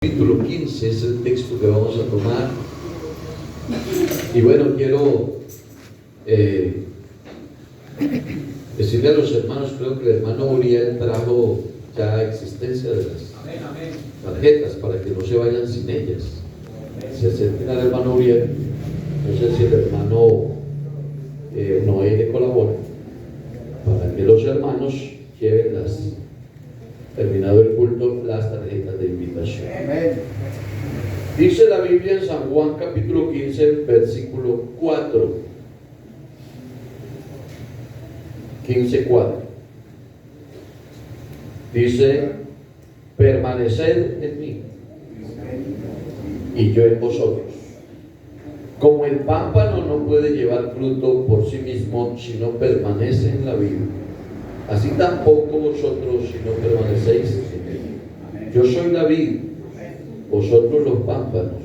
Capítulo 15 es el texto que vamos a tomar. Y bueno, quiero decirle a los hermanos, creo que el hermano Uriel trajo ya existencia de las tarjetas para que no se vayan sin ellas. Se acerquen al hermano Uriel, no sé si el hermano Noé le colabora, para que los hermanos lleven terminado el culto, las tarjetas de invitación. Dice la Biblia en San Juan capítulo 15 versículo 4, 15:4, dice: permaneced en mí y yo en vosotros. Como el pámpano no puede llevar fruto por sí mismo si no permanece en la vid, así tampoco vosotros si no permanecéis en mí. Yo soy la vid, vosotros los pámpanos.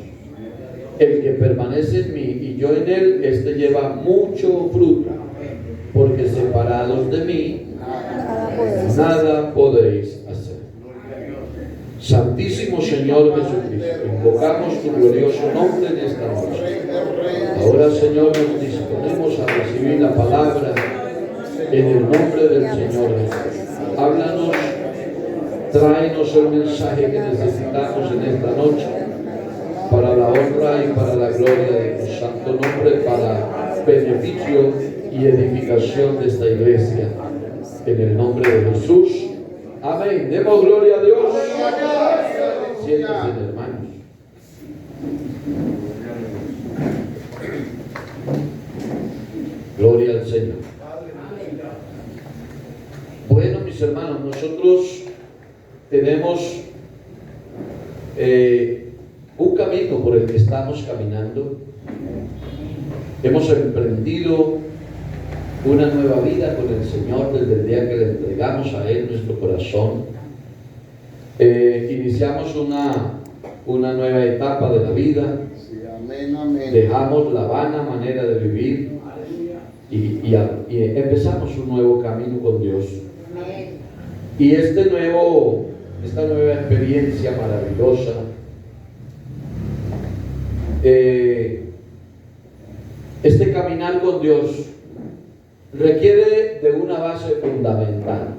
El que permanece en mí y yo en él, este lleva mucho fruto, porque separados de mí nada podéis hacer. Santísimo Señor Jesucristo, invocamos tu glorioso nombre en esta noche. Ahora, Señor, nos disponemos a recibir la palabra en el nombre del Señor Jesús. Háblanos, tráenos el mensaje que necesitamos en esta noche, para la honra y para la gloria de tu santo nombre, para beneficio y edificación de esta iglesia. En el nombre de Jesús. Amén. Demos gloria a Dios. Siéntense, hermanos. Gloria al Señor. Bueno, mis hermanos, nosotros tenemos un camino por el que estamos caminando. Hemos emprendido una nueva vida con el Señor desde el día que le entregamos a Él nuestro corazón. Iniciamos una nueva etapa de la vida. Dejamos la vana manera de vivir y empezamos un nuevo camino con Dios. Y esta nueva experiencia maravillosa este caminar con Dios requiere de una base fundamental.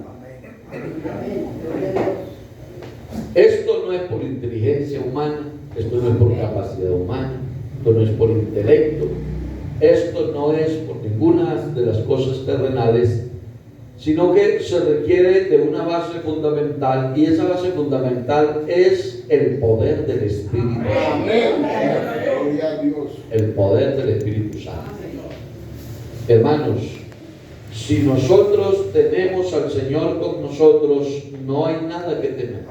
Esto no es por inteligencia humana, esto no es por capacidad humana, esto no es por intelecto, esto no es por ninguna de las cosas terrenales, sino que se requiere de una base fundamental, y esa base fundamental es el poder del Espíritu Santo. El poder del Espíritu Santo. Hermanos, si nosotros tenemos al Señor con nosotros, no hay nada que temer.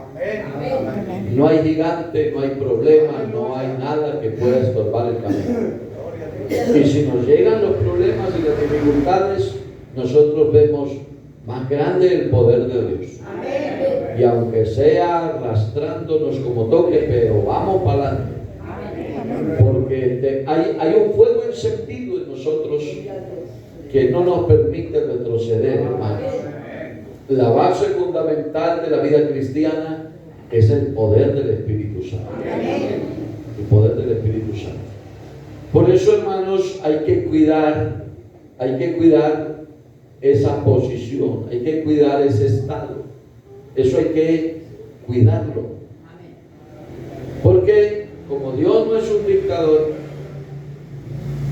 No hay gigante, no hay problema, no hay nada que pueda estorbar el camino. Y si nos llegan los problemas y las dificultades, nosotros vemos más grande el poder de Dios. Y aunque sea arrastrándonos como toque, pero vamos para adelante. Porque hay un fuego encendido en nosotros que no nos permite retroceder, hermanos. La base fundamental de la vida cristiana es el poder del Espíritu Santo. El poder del Espíritu Santo. Por eso, hermanos, hay que cuidar esa posición, hay que cuidar ese estado. Eso hay que cuidarlo. Porque como Dios no es un dictador,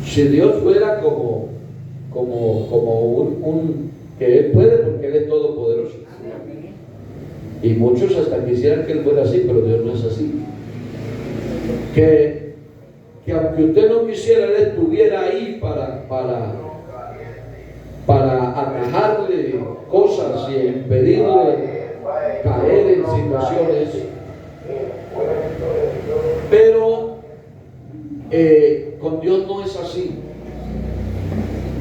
si Dios fuera como un que Él puede, porque Él es todopoderoso. Y muchos hasta quisieran que Él fuera así, pero Dios no es así. Que aunque usted no quisiera, Él estuviera ahí para atajarle cosas y impedirle caer en situaciones. Pero con Dios no es así.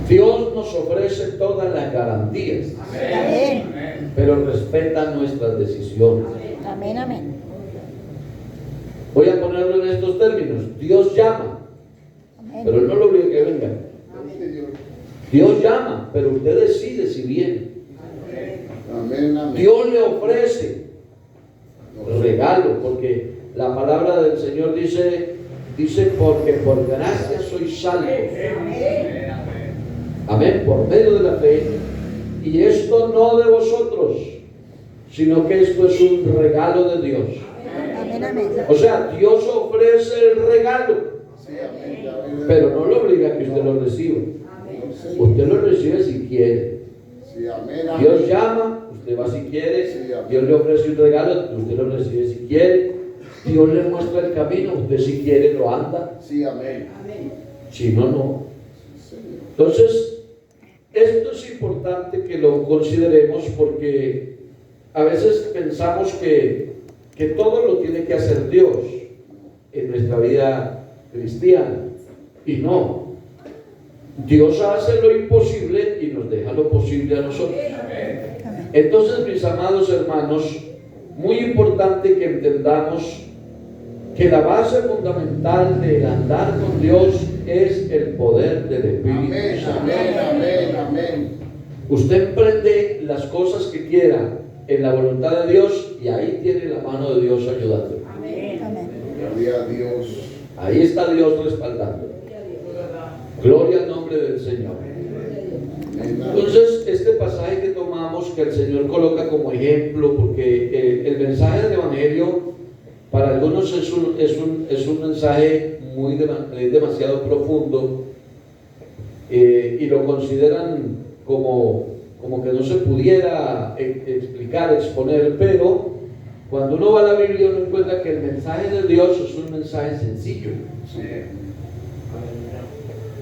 Dios nos ofrece todas las garantías, pero respeta nuestras decisiones. Amén, amén. Voy a ponerlo en estos términos. Dios llama, pero Él no lo obliga que venga. Dios llama, pero usted decide si viene. Dios le ofrece regalo, porque la palabra del Señor dice porque por gracia sois salvos. Amén, por medio de la fe. Y esto no de vosotros, sino que esto es un regalo de Dios. Amén, amén. O sea, Dios ofrece el regalo, pero no lo obliga a que usted lo reciba. Usted lo recibe si quiere. Dios llama, usted va si quiere. Dios le ofrece un regalo, usted lo recibe si quiere. Dios le muestra el camino, usted si quiere lo anda. Si no, no. Entonces, esto es importante que lo consideremos, porque a veces pensamos que todo lo tiene que hacer Dios en nuestra vida cristiana, y no. Dios hace lo imposible y nos deja lo posible a nosotros. Entonces, mis amados hermanos, muy importante que entendamos que la base fundamental del andar con Dios es el poder del Espíritu Santo. Usted emprende las cosas que quiera en la voluntad de Dios, y ahí tiene la mano de Dios ayudándole. Ahí está Dios respaldando. Gloria al nombre del Señor. Entonces, este pasaje que tomamos, que el Señor coloca como ejemplo, porque el mensaje del Evangelio para algunos es un mensaje demasiado profundo, y lo consideran como que no se pudiera explicar, exponer, pero cuando uno va a la Biblia uno encuentra que el mensaje de Dios es un mensaje sencillo.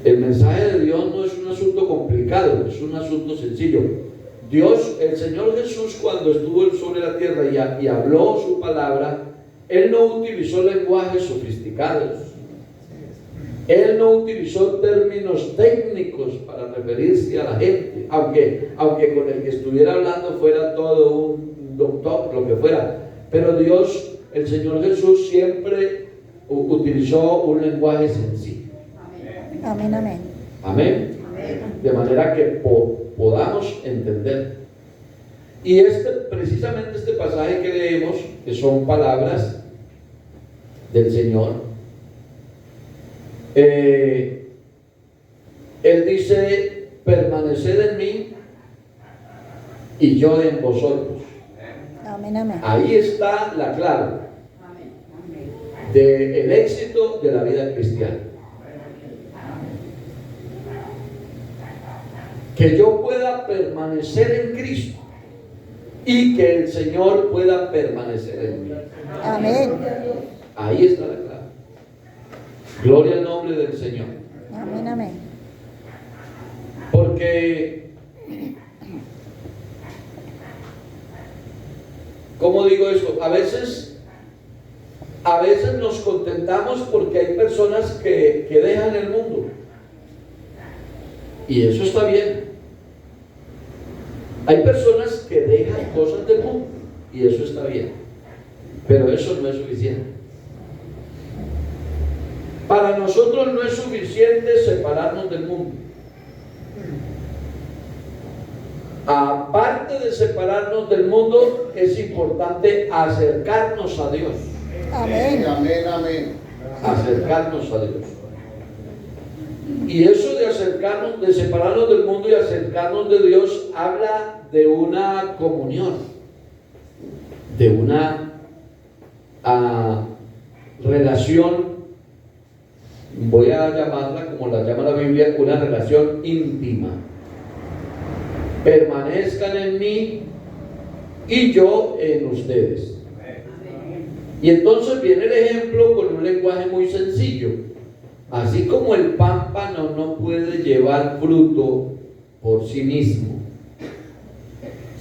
El mensaje de Dios no es un asunto complicado, es un asunto sencillo. Dios, el Señor Jesús, cuando estuvo sobre la tierra y habló su palabra, Él no utilizó lenguajes sofisticados. Él no utilizó términos técnicos para referirse a la gente, aunque con el que estuviera hablando fuera todo un doctor, lo que fuera. Pero Dios, el Señor Jesús, siempre utilizó un lenguaje sencillo. Amén, amén. Amén. De manera que podamos entender. Y precisamente este pasaje que leemos, que son palabras del Señor, Él dice: permaneced en mí y yo en vosotros. Amén, amén. Ahí está la clave del éxito de la vida cristiana. Que yo pueda permanecer en Cristo y que el Señor pueda permanecer en mí. Amén. Ahí está la clave. Gloria al nombre del Señor. Amén, amén. Porque, ¿cómo digo esto? A veces nos contentamos porque hay personas que dejan el mundo. Y eso está bien. Hay personas que dejan cosas del mundo, y eso está bien. Pero eso no es suficiente. Para nosotros no es suficiente separarnos del mundo. Aparte de separarnos del mundo, es importante acercarnos a Dios. Amén. Acercarnos a Dios. Y eso de acercarnos, de separarnos del mundo y acercarnos de Dios, habla de una comunión, de una relación, voy a llamarla como la llama la Biblia, una relación íntima. Permanezcan en mí y yo en ustedes. Y entonces viene el ejemplo con un lenguaje muy sencillo. Así como el pámpano no puede llevar fruto por sí mismo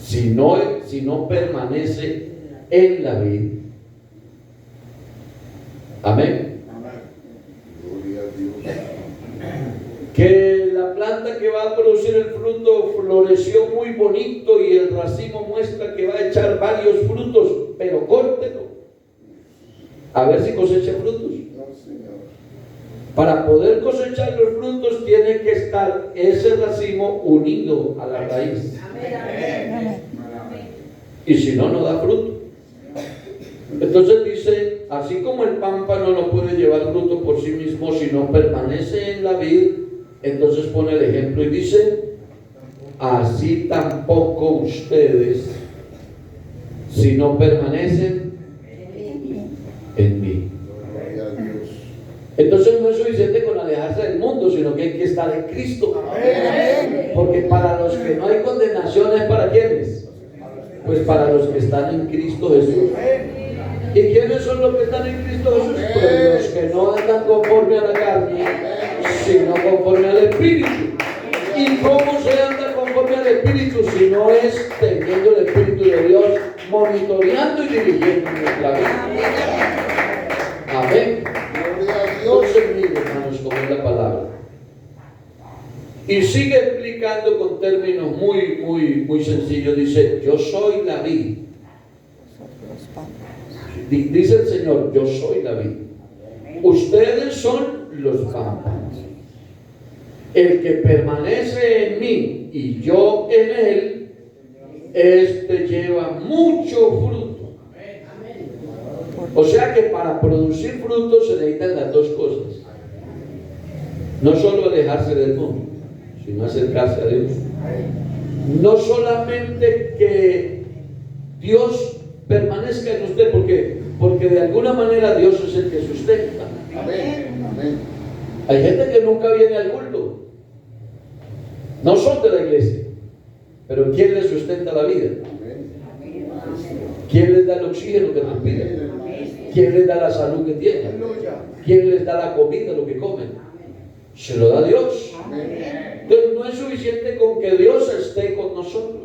si no permanece en la vid. Amén. Que la planta que va a producir el fruto floreció muy bonito y el racimo muestra que va a echar varios frutos, pero córtelo a ver si cosecha frutos. Para poder cosechar los frutos tiene que estar ese racimo unido a la raíz. Amén. Y si no, no da fruto. Entonces dice: así como el pámpano no puede llevar fruto por sí mismo si no permanece en la vid, entonces pone el ejemplo y dice, así tampoco ustedes si no permanecen en mí. Entonces no es suficiente con alejarse del mundo, sino que hay que estar en Cristo. Porque para los que no hay condenación, ¿es para quiénes? Pues para los que están en Cristo Jesús. ¿Y quiénes son los que están en Cristo Jesús? Pues los que no andan conforme a la carne, sino conforme al Espíritu. ¿Y cómo se anda conforme al Espíritu? Si no es teniendo el Espíritu de Dios, monitoreando y dirigiendo nuestra vida. Amén. Entonces, miren, hermanos, como es la palabra. Y sigue explicando con términos muy sencillos. Dice, yo soy la vid. Dice el Señor, yo soy la vid. Ustedes son los pámpanos. El que permanece en mí y yo en él, este lleva mucho fruto. O sea que para producir frutos se necesitan las dos cosas. No solo alejarse del mundo, sino acercarse a Dios. No solamente que Dios permanezca en usted, porque de alguna manera Dios es el que sustenta. Hay gente que nunca viene al culto, no son de la iglesia, pero ¿quién les sustenta la vida? ¿Quién les da el oxígeno que respiran? ¿Quién les da la salud que tienen? ¿Quién les da la comida, lo que comen? Se lo da Dios. Entonces no es suficiente con que Dios esté con nosotros.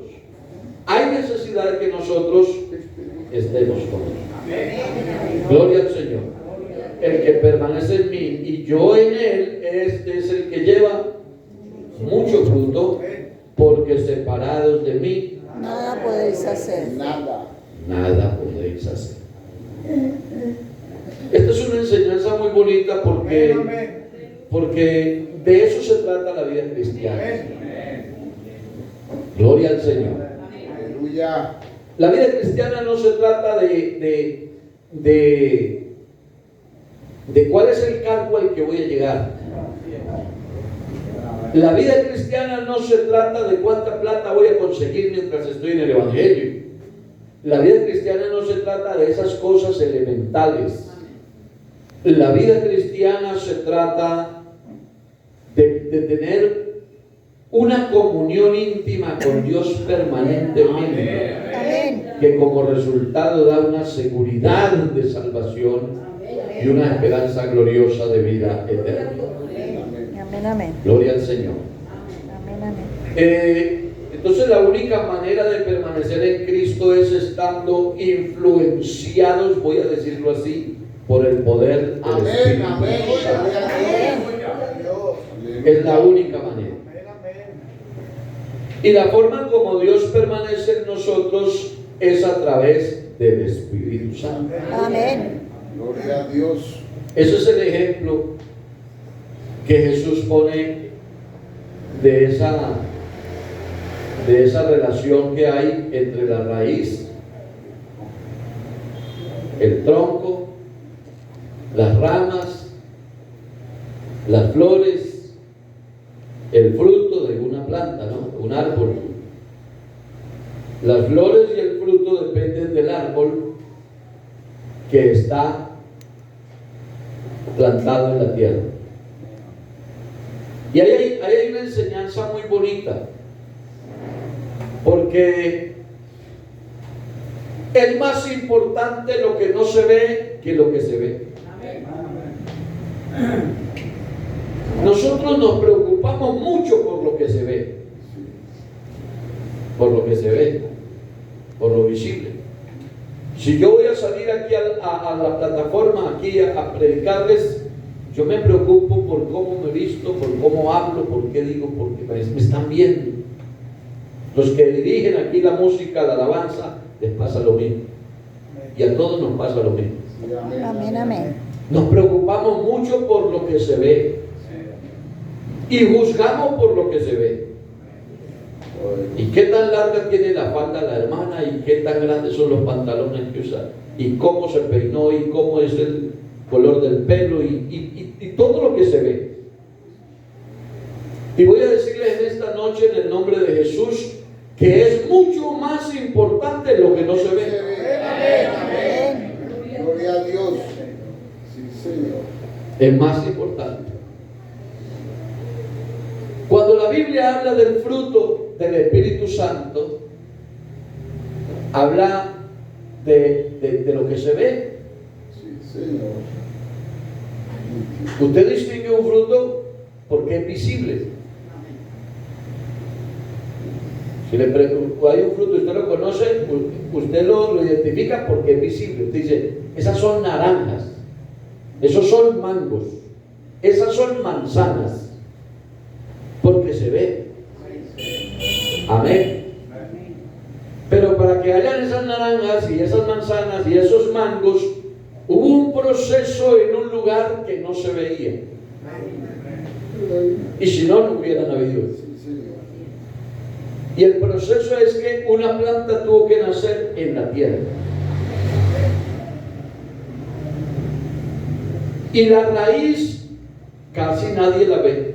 Hay necesidad de que nosotros estemos con Él. Gloria al Señor. El que permanece en mí y yo en Él, este es el que lleva mucho fruto, porque separados de mí nada podéis hacer. Nada podéis hacer. Esta es una enseñanza muy bonita porque de eso se trata la vida cristiana. Gloria al Señor. La vida cristiana no se trata de cuál es el cargo al que voy a llegar. La vida cristiana no se trata de cuánta plata voy a conseguir mientras estoy en el Evangelio. La vida cristiana no se trata de esas cosas elementales. La vida cristiana se trata de tener una comunión íntima con Dios permanentemente, que como resultado da una seguridad de salvación y una esperanza gloriosa de vida eterna. Amén, amén. Gloria al Señor. Amén, amén. Entonces la única manera de permanecer en Cristo es estando influenciados, voy a decirlo así, por el poder del Espíritu Santo. Es la única manera. Y la forma como Dios permanece en nosotros es a través del Espíritu Santo. Amén. Gloria a Dios. Ese es el ejemplo que Jesús pone de esa relación que hay entre la raíz, el tronco, las ramas, las flores, el fruto de una planta, ¿no? Un árbol. Las flores y el fruto dependen del árbol que está plantado en la tierra. Y ahí hay una enseñanza muy bonita, porque es más importante lo que no se ve que lo que se ve. Nosotros nos preocupamos mucho por lo que se ve, por lo visible. Si yo voy a salir aquí a la plataforma, aquí a predicarles, yo me preocupo por cómo me visto, por cómo hablo, por qué digo, porque me están viendo. Los que dirigen aquí la música, la alabanza, les pasa lo mismo. Y a todos nos pasa lo mismo. Amén, amén. Nos preocupamos mucho por lo que se ve y juzgamos por lo que se ve. ¿Y qué tan larga tiene la falda la hermana? ¿Y qué tan grandes son los pantalones que usa? ¿Y cómo se peinó? ¿Y cómo es el color del pelo? Y todo lo que se ve. Y voy a decirles en esta noche, en el nombre de Jesús, que es mucho más importante lo que no se ve. Amén. Gloria a Dios. Sí, Señor. Es más importante. Cuando la Biblia habla del fruto del Espíritu Santo, habla de lo que se ve. Sí, Señor. Usted distingue un fruto porque es visible. Si le pregunto, hay un fruto, usted lo conoce, usted lo identifica porque es visible. Usted dice, esas son naranjas, esos son mangos, esas son manzanas, porque se ve. Amén. Pero para que hayan esas naranjas y esas manzanas y esos mangos, hubo un proceso en un lugar que no se veía. Y si no, no hubieran habido. Y el proceso es que una planta tuvo que nacer en la tierra. Y la raíz casi nadie la ve,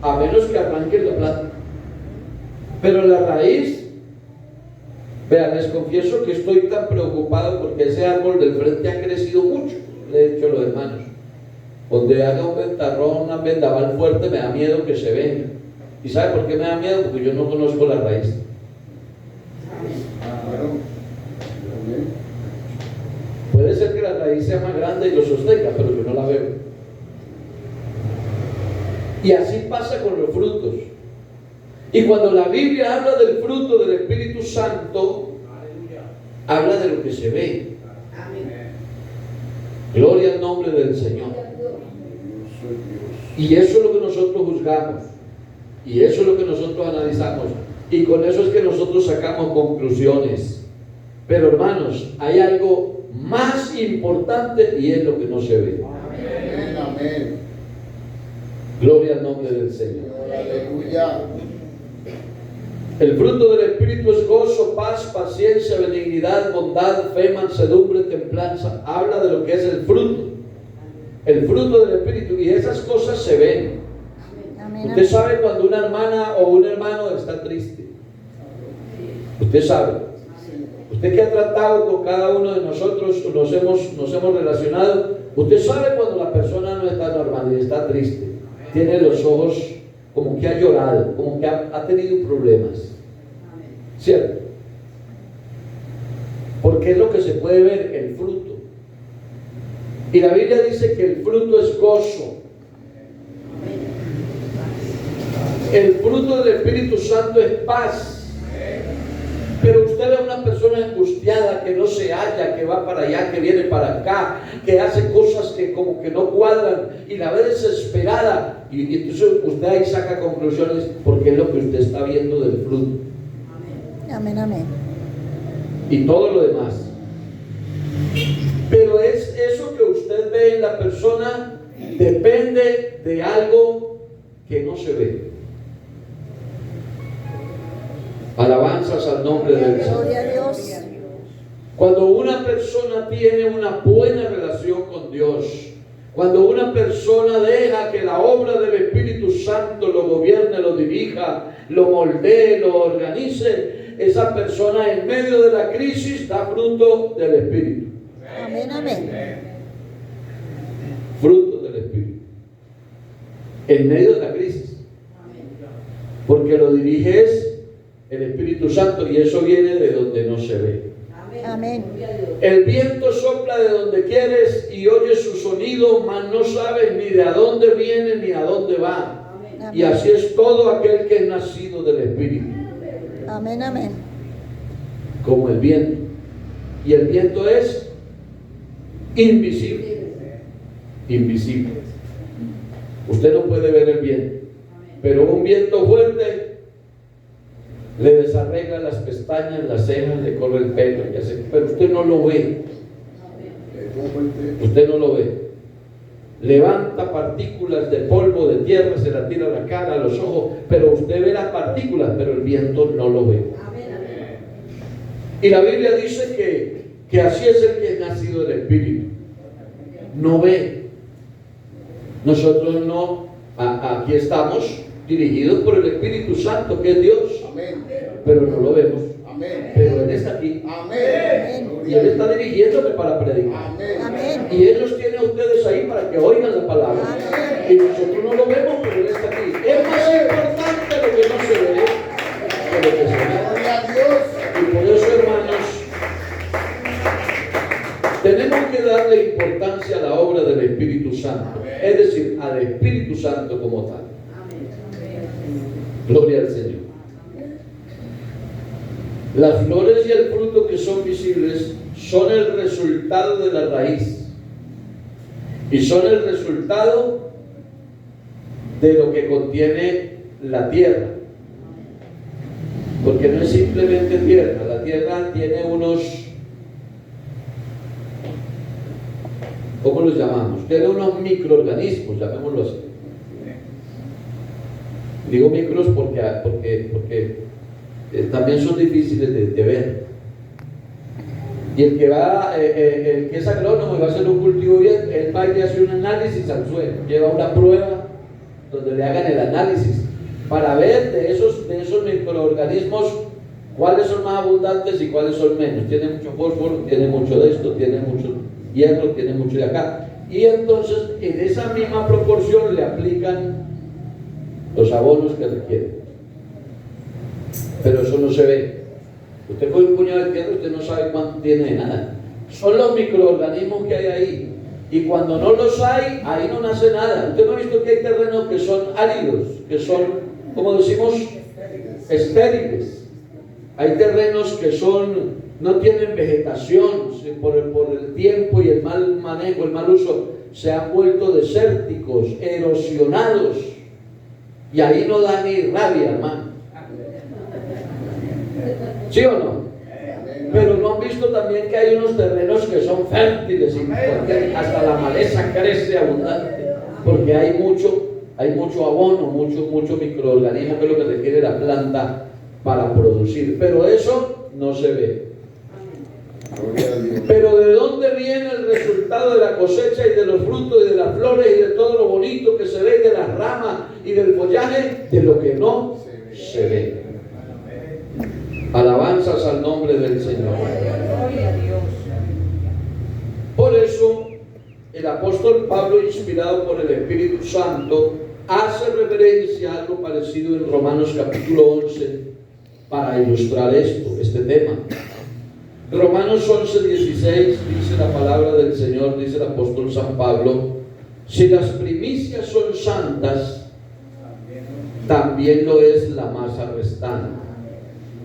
a menos que arranquen la planta. Pero la raíz, vean, les confieso que estoy tan preocupado porque ese árbol del frente ha crecido mucho. Le he dicho a los hermanos, donde haga un ventarrón, un vendaval fuerte, me da miedo que se venga. ¿Y sabe por qué me da miedo? Porque yo no conozco la raíz. Puede ser que la raíz sea más grande y lo sostenga, pero yo no la veo. Y así pasa con los frutos. Y cuando la Biblia habla del fruto del Espíritu Santo, habla de lo que se ve. Gloria al nombre del Señor. Y eso es lo que nosotros juzgamos. Y eso es lo que nosotros analizamos. Y con eso es que nosotros sacamos conclusiones. Pero hermanos, hay algo más importante y es lo que no se ve. Amén, amén. Gloria al nombre del Señor. Aleluya. El fruto del Espíritu es gozo, paz, paciencia, benignidad, bondad, fe, mansedumbre, templanza. Habla de lo que es el fruto. El fruto del Espíritu. Y esas cosas se ven. Usted sabe cuando una hermana o un hermano está triste. Usted sabe. Usted que ha tratado con cada uno de nosotros, nos hemos relacionado. Usted sabe cuando la persona no está normal y está triste. Tiene los ojos como que ha llorado, como que ha tenido problemas. ¿Cierto? Porque es lo que se puede ver, el fruto. Y la Biblia dice que el fruto es gozo. El fruto del Espíritu Santo es paz. Pero usted ve a una persona angustiada que no se halla, que va para allá, que viene para acá, que hace cosas que como que no cuadran y la ve desesperada. Y entonces usted ahí saca conclusiones porque es lo que usted está viendo del fruto. Amén, amén. Y todo lo demás. Pero es eso que usted ve en la persona, depende de algo que no se ve. Alabanzas al nombre del Señor. Gloria a Dios. Cuando una persona tiene una buena relación con Dios, cuando una persona deja que la obra del Espíritu Santo lo gobierne, lo dirija, lo moldee, lo organice, esa persona en medio de la crisis da fruto del Espíritu. Amén, amén. Fruto del Espíritu. En medio de la crisis. Porque lo dirige es el Espíritu Santo y eso viene de donde no se ve. Amén. El viento sopla de donde quieres y oyes su sonido, mas no sabes ni de a dónde viene ni a dónde va. Amén. Y así es todo aquel que es nacido del Espíritu. Amén, amén. Como el viento. Y el viento es invisible. Invisible. Usted no puede ver el viento, pero un viento fuerte le desarregla las pestañas, las cejas, le corre el pelo, pero usted no lo ve. Usted no lo ve. levanta partículas de polvo, de tierra, se la tira a la cara, a los ojos, pero usted ve las partículas, pero el viento no lo ve. Y la Biblia dice que así es el que es nacido del Espíritu. No ve. Nosotros no, aquí estamos dirigidos por el Espíritu Santo, que es Dios, pero no lo vemos. Pero Él está aquí. Y Él está dirigiéndome para predicar. Y Él los tiene a ustedes ahí para que oigan la palabra. Y nosotros no lo vemos, pero Él está aquí. Es más importante lo que no se ve que lo que se ve. Y por eso, hermanos, tenemos que darle importancia a la obra del Espíritu Santo. Es decir, al Espíritu Santo como tal. Gloria al Señor. Las flores y el fruto que son visibles son el resultado de la raíz y son el resultado de lo que contiene la tierra, porque no es simplemente tierra. La tierra tiene unos, ¿cómo los llamamos? Tiene unos microorganismos, llamémoslo así. Digo micros porque también son difíciles de ver. Y el que es agrónomo y va a hacer un cultivo bien, él va y hace un análisis al suelo, lleva una prueba donde le hagan el análisis para ver de esos microorganismos cuáles son más abundantes y cuáles son menos. Tiene mucho fósforo, tiene mucho de esto, tiene mucho hierro, tiene mucho de acá. Y entonces en esa misma proporción le aplican los abonos que requieren. Pero eso no se ve. Usted coge un puñado de tierra y usted no sabe cuánto tiene de nada. Son los microorganismos que hay ahí. Y cuando no los hay, ahí no nace nada. Usted no ha visto que hay terrenos que son áridos, que son, como decimos, estériles. Hay terrenos que no tienen vegetación, por el tiempo y el mal manejo, el mal uso, se han vuelto desérticos, erosionados. Y ahí no da ni rabia, hermano. ¿Sí o no? Pero no han visto también que hay unos terrenos que son fértiles y hasta la maleza crece abundante, porque hay mucho abono, mucho microorganismo, que es lo que requiere la planta para producir. Pero eso no se ve. Pero ¿de dónde viene el resultado de la cosecha y de los frutos y de las flores y de todo lo bonito que se ve, de las ramas y del follaje? De lo que no se ve. Alabanzas al nombre del Señor. Por eso el apóstol Pablo, inspirado por el Espíritu Santo, hace referencia a algo parecido en Romanos capítulo 11 para ilustrar este tema. Romanos 11:16 dice la palabra del Señor, dice el apóstol San Pablo: si las primicias son santas, también lo es la masa restante.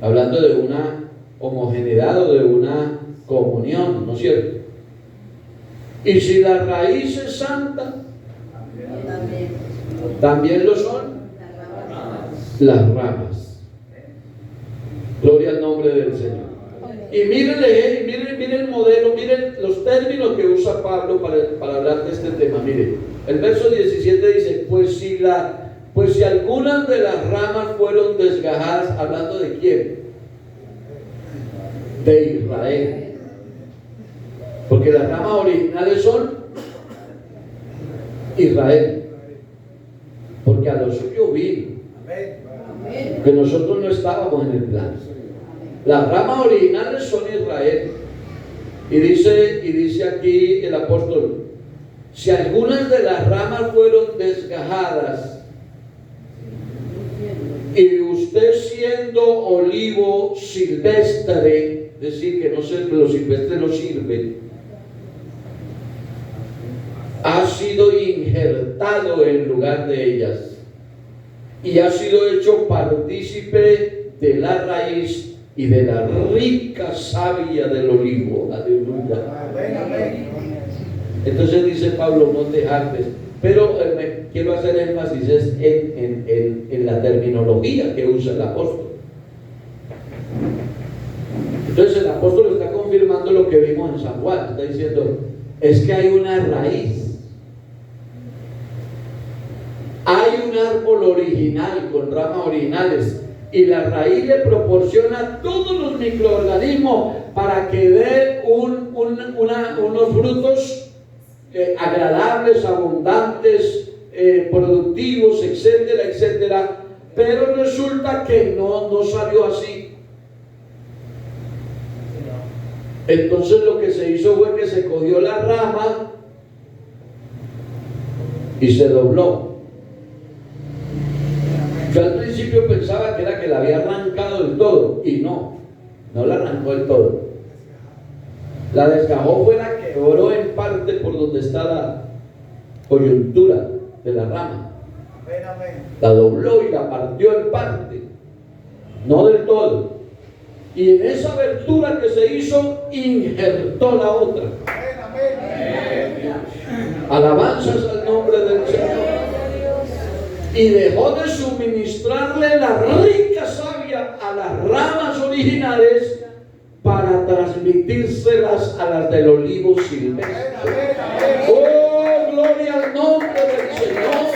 Hablando de una homogeneidad o de una comunión, ¿no es cierto? Y si la raíz es santa, también lo son las ramas. Gloria al nombre del Señor. Y miren el modelo, miren los términos que usa Pablo para hablar de este tema. Miren, el verso 17 dice: pues si algunas de las ramas fueron desgajadas, ¿hablando de quién? De Israel. Porque las ramas originales son Israel. Porque a lo suyo vino. Que nosotros no estábamos en el plan. Las ramas originales son Israel. Y dice aquí el apóstol: si algunas de las ramas fueron desgajadas, y usted siendo olivo silvestre, es decir, que no sé, lo silvestre no sirve, ha sido injertado en lugar de ellas y ha sido hecho partícipe de la raíz y de la rica savia del olivo. Aleluya. Entonces dice Pablo: no te jactes. Pero quiero hacer énfasis en la terminología que usa el apóstol. Entonces el apóstol está confirmando lo que vimos en San Juan. Está diciendo: es que hay una raíz Hay un árbol original con ramas originales y la raíz le proporciona todos los microorganismos para que dé unos frutos agradables, abundantes, productivos, etcétera, etcétera. Pero resulta que no salió así. Entonces lo que se hizo fue que se cogió la rama y se dobló. Yo al principio pensaba que era que la había arrancado del todo, y no la arrancó del todo. La desgajó, fue la que quebró en parte por donde está la coyuntura de la rama. La dobló y la partió en parte, no del todo. Y en esa abertura que se hizo, injertó la otra. Alabanzas al nombre del Señor. Y dejó de suministrarle la rica savia a las ramas originales para transmitírselas a las del olivo silvestre. ¡Oh, gloria al nombre del Señor!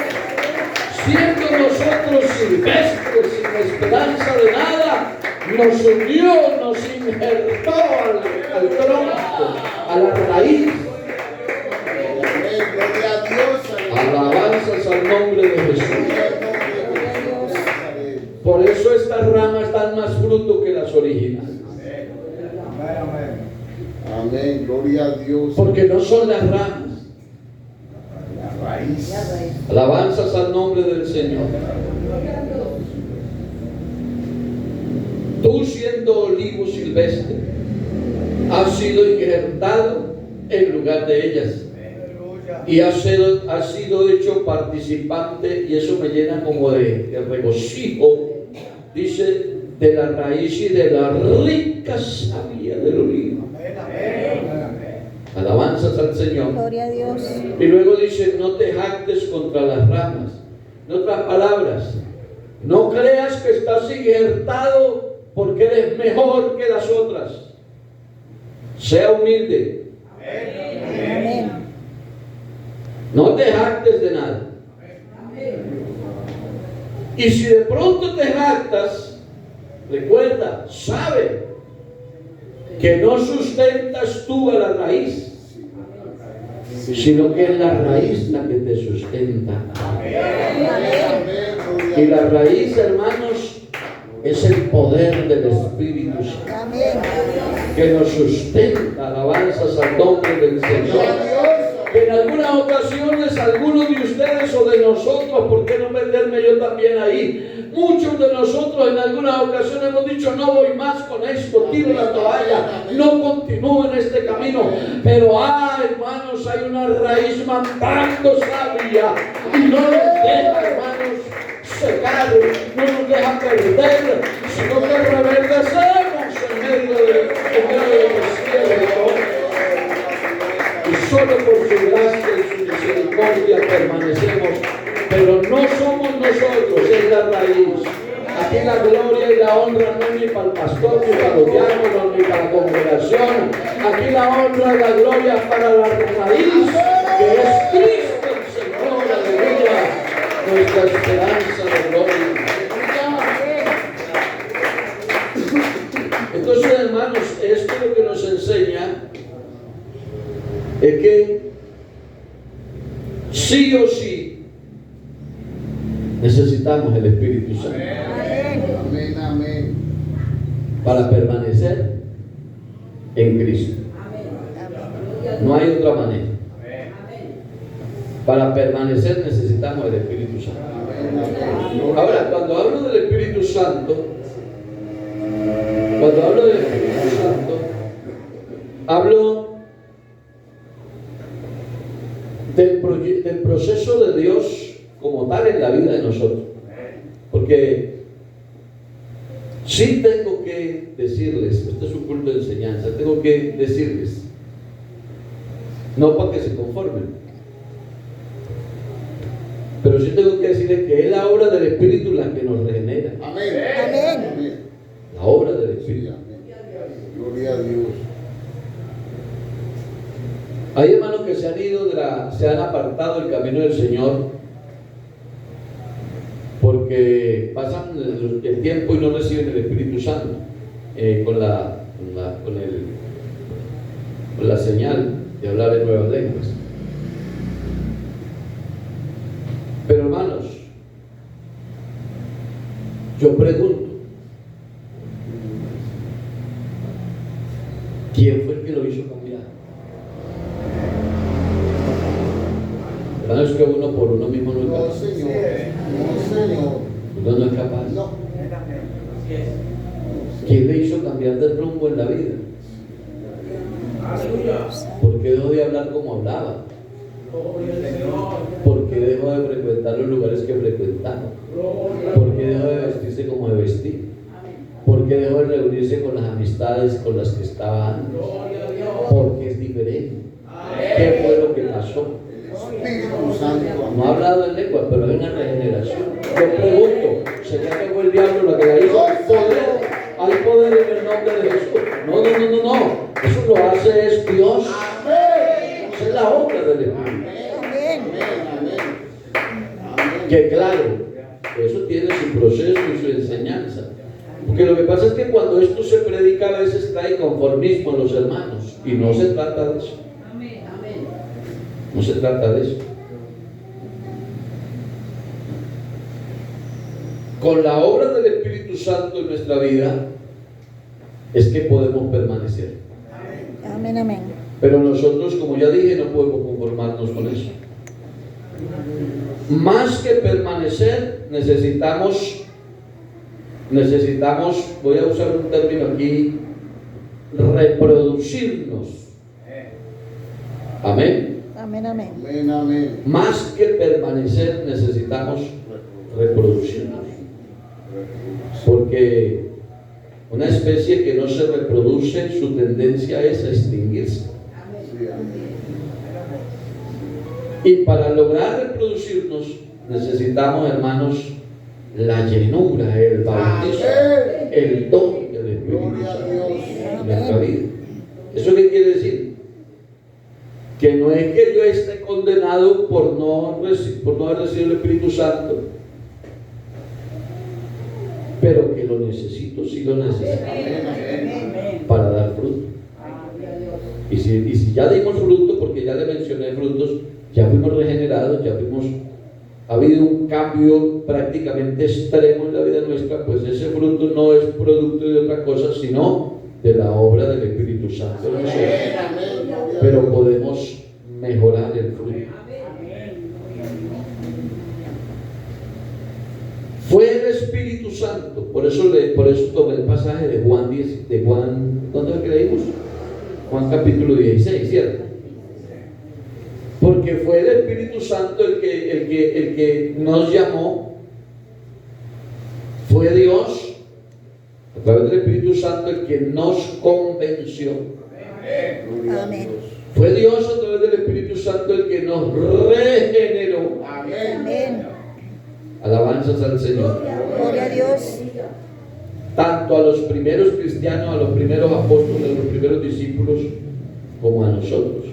Siendo nosotros silvestres, sin esperanza de nada, nos unió, nos injertó al tronco, a la raíz. Alabanzas al nombre de Jesús. Por eso estas ramas dan más fruto que las originales. Amén, gloria a Dios. Porque no son las ramas. La raíz. Alabanzas al nombre del Señor. Tú, siendo olivo silvestre, has sido injertado en lugar de ellas. Y has sido hecho participante, y eso me llena como de regocijo, dice, de la raíz y de la rica savia del olivo. Alabanzas al Señor. Gloria a Dios. Y luego dice, no te jactes contra las ramas. En otras palabras, no creas que estás injertado porque eres mejor que las otras. Sea humilde. Amén. No te jactes de nada. Y si de pronto te jactas, recuerda, sabe que no sustentas tú a la raíz, sino que es la raíz la que te sustenta. Y la raíz, hermanos, es el poder del Espíritu Santo. Amén. Que nos sustenta. Alabanzas al nombre del Señor. En algunas ocasiones, algunos de ustedes o de nosotros, ¿por qué no meterme yo también ahí? Muchos de nosotros en algunas ocasiones hemos dicho, no voy más con esto, tiro la toalla, no continúo en este camino. Pero, hermanos, hay una raíz mandando savia y no nos deja, hermanos, secar, no nos deja perder, sino que reverdecemos en medio de desierto. Y solo por su gracia y su misericordia permanecemos, pero no somos nosotros, es la raíz. Aquí la gloria y la honra no es ni para el pastor, ni para los diáconos, ni para la congregación. Aquí la honra y la gloria es para la raíz, que es Cristo el Señor, aleluya, nuestra esperanza de gloria. Entonces, hermanos, esto lo que nos enseña es que sí o sí necesitamos el Espíritu Santo. Amén, amén. Para permanecer en Cristo. No hay otra manera. Para permanecer necesitamos el Espíritu Santo. Ahora, cuando hablo del Espíritu Santo, hablo del proceso de Dios como tal en la vida de nosotros. Porque sí tengo que decirles, este es un culto de enseñanza, tengo que decirles, no para que se conformen, pero sí tengo que decirles que es la obra del Espíritu la que nos regenera. Amén. Amén. La obra del Espíritu. Gloria a Dios. Hay hermanos que se han ido se han apartado del camino del Señor porque pasan el tiempo y no reciben el Espíritu Santo con la señal de hablar en nuevas lenguas. Pero hermanos, yo pregunto, ¿quién fue el que lo hizo cambiar? Hermanos, que uno por uno mismo no es No, capaz. Señor. No, Señor. Uno no es capaz. No. ¿Quién le hizo cambiar de rumbo en la vida? ¿Por qué dejó de hablar como hablaba? ¿Por qué dejó de frecuentar los lugares que frecuentaba? ¿Por qué dejó de vestirse como de vestir? ¿Por qué dejó de reunirse con las amistades con las que estaba antes? Porque es diferente. ¿Qué fue lo que pasó? Espíritu Santo. No ha hablado en lengua, pero hay una regeneración. Yo pregunto, ¿será que fue el diablo la que la hizo? Hay poder en el nombre de Jesús. No. Eso lo hace es Dios. Esa es la obra del Espíritu. Amén. Amén. Que claro, eso tiene su proceso y su enseñanza. Porque lo que pasa es que cuando esto se predica a veces trae conformismo a los hermanos. Y no se trata de eso. No se trata de eso. Con la obra del Espíritu Santo en nuestra vida es que podemos permanecer. Amén, amén. Pero nosotros, como ya dije, no podemos conformarnos con eso. Más que permanecer, necesitamos, voy a usar un término aquí, reproducirnos. Amén. Amén, amén. Amén, amén. Más que permanecer, necesitamos reproducirnos. Porque una especie que no se reproduce, su tendencia es a extinguirse. Sí, amén. Y para lograr reproducirnos, necesitamos, hermanos, la llenura, el bautismo, el don del Espíritu Gloria a Santo Dios. en nuestra vida. ¿Eso qué quiere decir? Que no es que yo esté condenado por no haber recibido el Espíritu Santo, pero que lo necesito, sí lo necesito para dar fruto. Y si ya dimos fruto, porque ya le mencioné frutos, ya fuimos regenerados, ha habido un cambio prácticamente extremo en la vida nuestra, pues ese fruto no es producto de otra cosa, sino de la obra del Espíritu Santo en nosotros. Pero podemos mejorar el fruto. Fue el Espíritu Santo, por eso tomé el pasaje de Juan 10, ¿dónde creímos? Juan capítulo 16, ¿cierto? Porque fue el Espíritu Santo el que nos llamó, fue Dios a través del Espíritu Santo el que nos convenció. Amén. Fue Dios a través del Espíritu Santo el que nos regeneró. Amén. Alabanzas al Señor. Gloria a Dios. Tanto a los primeros cristianos, a los primeros apóstoles, a los primeros discípulos, como a nosotros.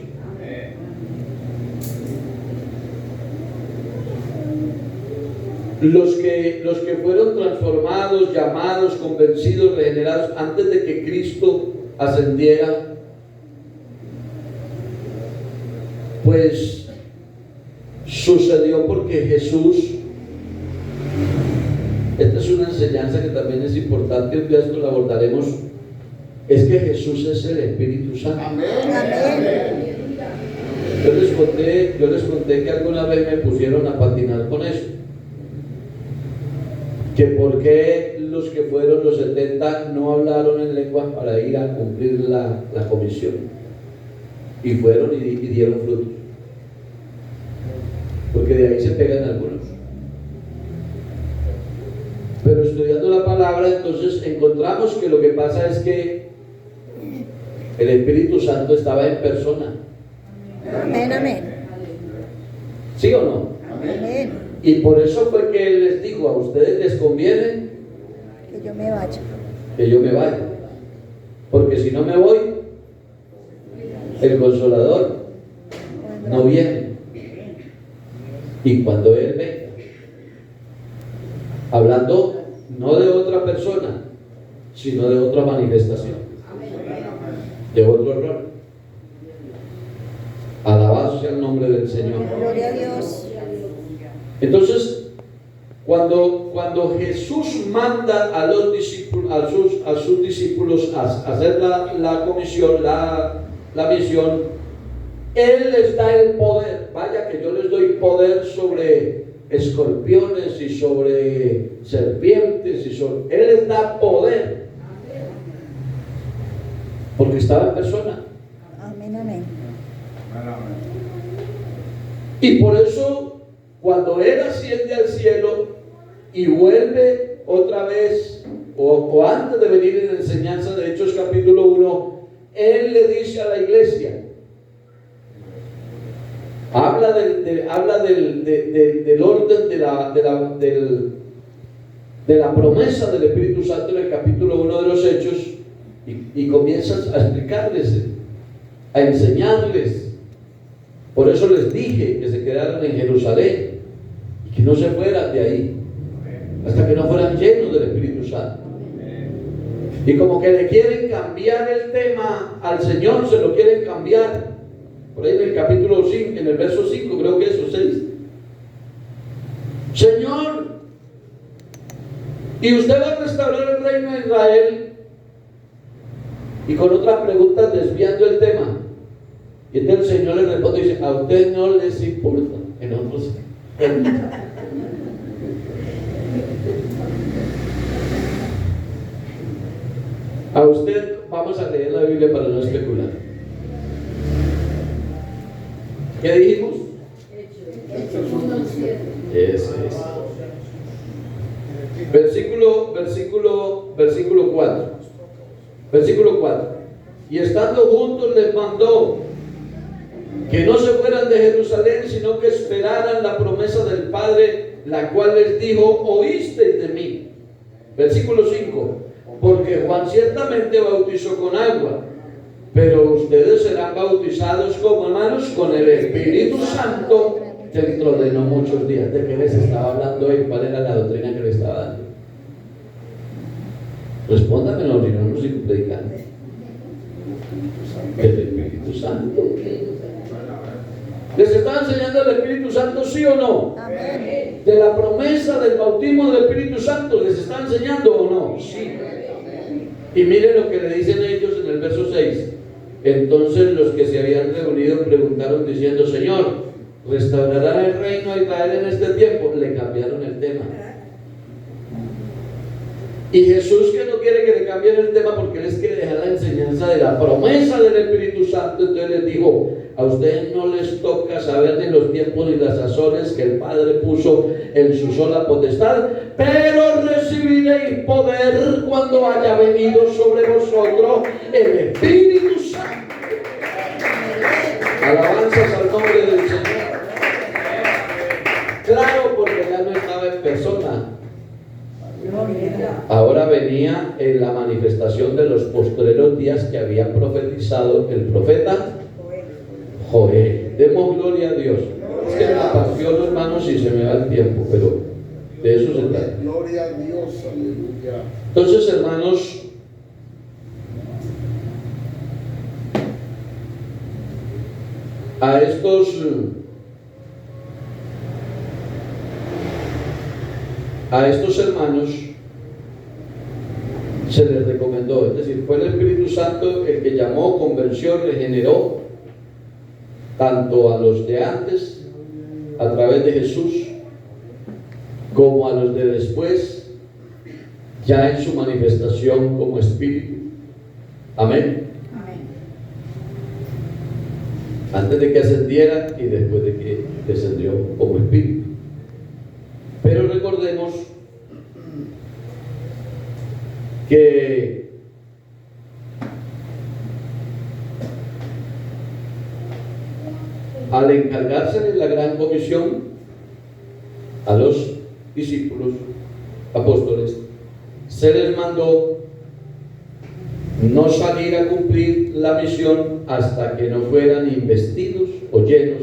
Los que fueron transformados, llamados, convencidos, regenerados antes de que Cristo ascendiera, pues sucedió porque Jesús, esta es una enseñanza que también es importante, un día esto lo abordaremos, es que Jesús es el Espíritu Santo. Amén. Yo les conté que alguna vez me pusieron a patinar con eso, que por qué los que fueron los 70 no hablaron en lenguas para ir a cumplir la comisión, y fueron y dieron frutos, porque de ahí se pegan algunos. Pero estudiando la palabra, entonces encontramos que lo que pasa es que el Espíritu Santo estaba en persona. Amén, amén. ¿Sí o no? Amén. Y por eso fue que Él les dijo: a ustedes les conviene Que yo me vaya. que yo me vaya, porque si no me voy, el Consolador no viene. Y cuando Él venga, Hablando no de otra persona, sino de otra manifestación, de otro rol. Alabado sea el nombre del Señor. Gloria a Dios. Entonces, cuando Jesús manda a los discípulos, a sus discípulos a hacer la comisión, la misión, Él les da el poder. Vaya que yo les doy poder sobre escorpiones y sobre serpientes Él les da poder porque estaba en persona. Amén, amén. Y por eso cuando Él asciende al cielo y vuelve otra vez o antes de venir en la enseñanza de Hechos capítulo 1, Él le dice a la iglesia, habla del orden de la promesa del Espíritu Santo en el capítulo 1 de los Hechos y comienzas a explicarles, a enseñarles. Por eso les dije que se quedaran en Jerusalén y que no se fueran de ahí hasta que no fueran llenos del Espíritu Santo. Y como que le quieren cambiar el tema al Señor, se lo quieren cambiar. Por ahí en el capítulo 5, en el verso 5, creo que es o 6. Señor, ¿y usted va a restaurar el reino de Israel? Y con otras preguntas desviando el tema. Y entonces el Señor le responde y dice, a usted no les importa. En otros a usted, vamos a leer la Biblia para no especular. ¿Qué dijimos? Eso es. Versículo 4. Versículo 4. Y estando juntos les mandó que no se fueran de Jerusalén, sino que esperaran la promesa del Padre, la cual les dijo, oísteis de mí. Versículo 5. Porque Juan ciertamente bautizó con agua, pero ustedes serán bautizados como hermanos con el Espíritu Santo dentro de no muchos días. ¿De qué les estaba hablando hoy? ¿Cuál era la doctrina que les estaba dando? Respóndamelo, si no, no sigo predicando. El Espíritu Santo. ¿Les estaba enseñando el Espíritu Santo, sí o no? Amén. De la promesa del bautismo del Espíritu Santo, ¿les está enseñando o no? Sí. Y miren lo que le dicen ellos en el verso 6. Entonces los que se habían reunido preguntaron diciendo, Señor, ¿restaurará el reino de Israel en este tiempo? Le cambiaron el tema. Y Jesús, que no quiere que le cambien el tema porque les quiere dejar la enseñanza de la promesa del Espíritu Santo, entonces les dijo, a ustedes no les toca saber ni los tiempos ni las sazones que el Padre puso en su sola potestad, pero recibiréis poder cuando haya venido sobre vosotros el Espíritu Santo. Alabanzas al nombre del Señor. Claro, porque ya no estaba en persona. Ahora venía en la manifestación de los postreros días que había profetizado el profeta Joel. Demos gloria a Dios. Es que me apasiona, hermanos, y se me va el tiempo, pero de eso se trata. Gloria a Dios, aleluya. Entonces, hermanos, a estos hermanos se les recomendó, es decir, fue el Espíritu Santo el que llamó, convenció, regeneró tanto a los de antes a través de Jesús como a los de después ya en su manifestación como Espíritu. Amén. Antes de que ascendiera y después de que descendió como Espíritu. Pero recordemos que al encargarse de la gran comisión a los discípulos, apóstoles, se les mandó no salir a cumplir la misión hasta que no fueran investidos o llenos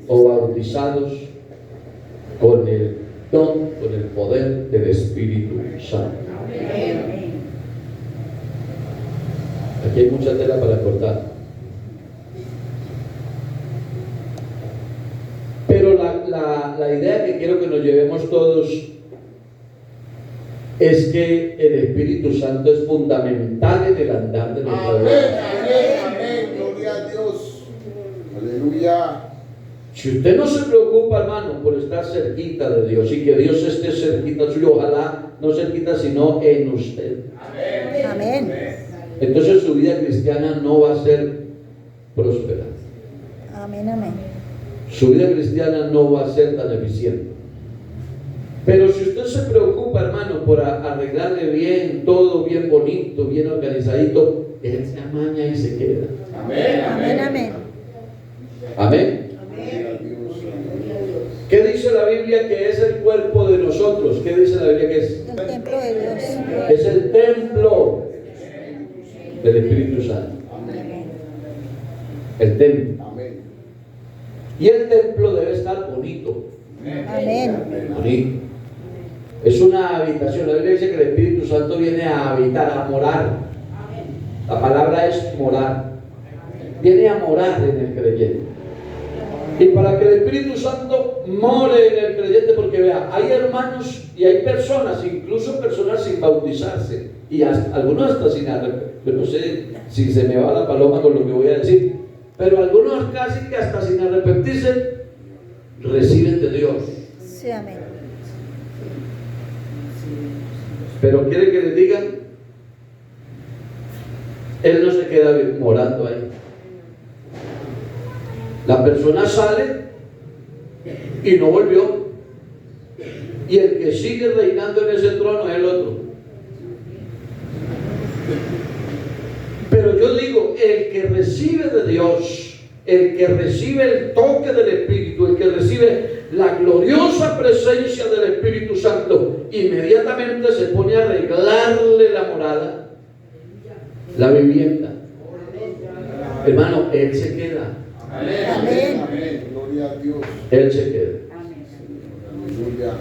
o bautizados con el don con el poder del Espíritu Santo. Aquí hay mucha tela para cortar. Pero la idea que quiero que nos llevemos todos es que el Espíritu Santo es fundamental en el andar de nuestra Amén, vida. amén, gloria a Dios. Aleluya. Si usted no se preocupa, hermano, por estar cerquita de Dios y que Dios esté cerquita suyo, ojalá no cerquita, sino en usted. Amén. Entonces su vida cristiana no va a ser próspera. Amén, amén. Su vida cristiana no va a ser tan eficiente. Pero si usted se preocupa, hermano, por arreglarle bien, todo bien bonito, bien organizadito, Él se amaña y se queda. Amén, Amén, amén. Amén. Gloria a Dios. ¿Qué dice la Biblia que es el cuerpo de nosotros? ¿Qué dice la Biblia que es? El templo de Dios. Es el templo del Espíritu Santo. Amén. El templo. Amén. Y el templo debe estar bonito. Amén. Bonito. Es una habitación. La Biblia dice que el Espíritu Santo viene a habitar, a morar. La palabra es morar. Viene a morar en el creyente. Y para que el Espíritu Santo more en el creyente, porque vea, hay hermanos y hay personas, incluso personas sin bautizarse, y algunos hasta sin arrepentirse. Yo no sé si se me va la paloma con lo que voy a decir, pero algunos casi que hasta sin arrepentirse reciben de Dios. Sí, amén. Pero quiere que les digan, Él no se queda morando ahí. La persona sale y no volvió. Y el que sigue reinando en ese trono es el otro. Pero yo digo, el que recibe de Dios, el que recibe el toque del Espíritu, el que recibe la gloriosa presencia del Espíritu Santo, inmediatamente se pone a arreglarle la morada, la vivienda. Hermano, Él se queda. Amén. Amén. Amén. Gloria a Dios. Él se queda. Aleluya.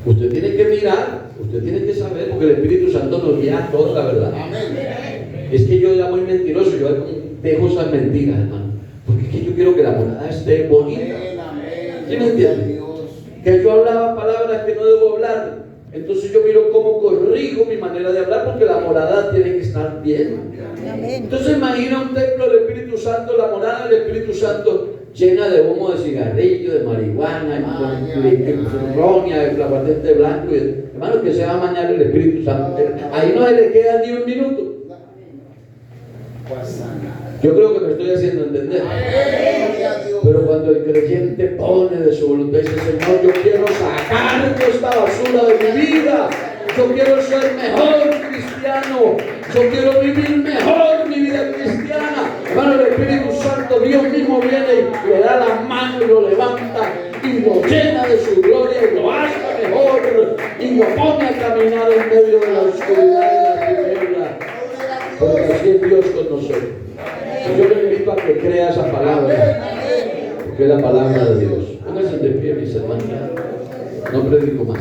Usted tiene que mirar, usted tiene que saber, porque el Espíritu Santo nos guía a toda la verdad. Amén. Es que yo era muy mentiroso, yo dejo esas mentiras, hermano. Porque es que yo quiero que la morada esté bonita. Amén. Amén. ¿Sí me Gloria a entiende? Dios. Que yo hablaba palabras que no debo hablar. Entonces yo miro cómo corrijo mi manera de hablar, porque la morada tiene que estar bien. Amén. Entonces imagina un templo del Espíritu Santo, la morada del Espíritu Santo llena de humo de cigarrillo, de marihuana, de roña, de flaguardente blanco. Hermano, que se va a mañar el Espíritu Santo. Ahí no se le queda ni un minuto. Yo creo que me estoy haciendo entender. Gloria a Dios. Pero cuando el creyente pone de su voluntad y dice, Señor, yo quiero sacar toda esta basura de mi vida, yo quiero ser mejor cristiano, yo quiero vivir mejor mi vida cristiana. Hermano, el Espíritu Santo, Dios mismo viene y le da la mano y lo levanta y lo llena de su gloria y lo hace mejor y lo pone a caminar en medio de la oscuridad y la tiniebla. Porque así es Dios con nosotros. Y yo le invito a que crea esa palabra, porque es la palabra de Dios. Pónganse de pie, mis hermanos. No predico más.